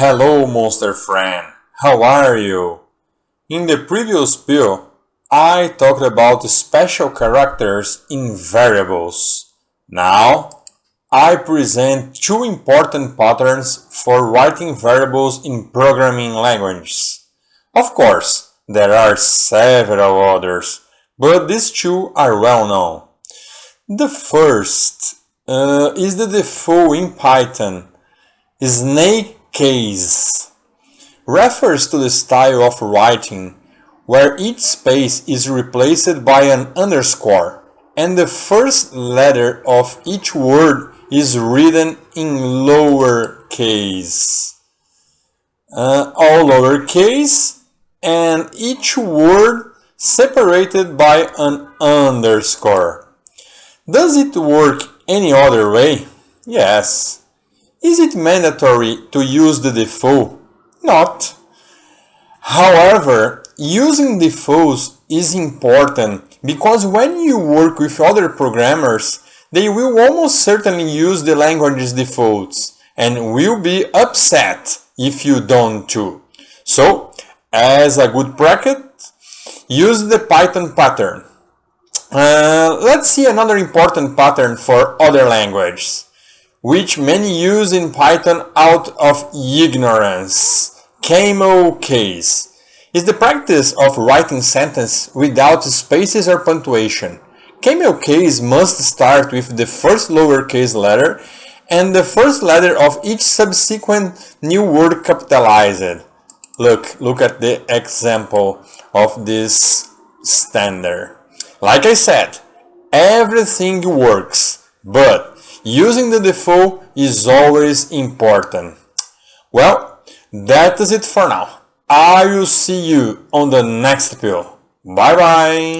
Hello, monster friend. How are you? In the previous pill, I talked about special characters in variables. Now, I present two important patterns for writing variables in programming languages. Of course, there are several others, but these two are well known. The first is the default in Python, snake case. Refers to the style of writing where each space is replaced by an underscore and the first letter of each word is written in lowercase. All lowercase and each word separated by an underscore. Does it work any other way? Yes. Is it mandatory to use the default? Not. However, using defaults is important because when you work with other programmers, they will almost certainly use the language's defaults and will be upset if you don't too. So, as a good practice, use the Python pattern. Let's see another important pattern for other languages, which many use in Python out of ignorance. Camel case is the practice of writing sentence without spaces or punctuation. Camel case must start with the first lowercase letter and the first letter of each subsequent new word capitalized. Look at the example of this standard. Like I said, everything works, but using the default is always important. Well, that is it for now. I will see you on the next pill. Bye bye.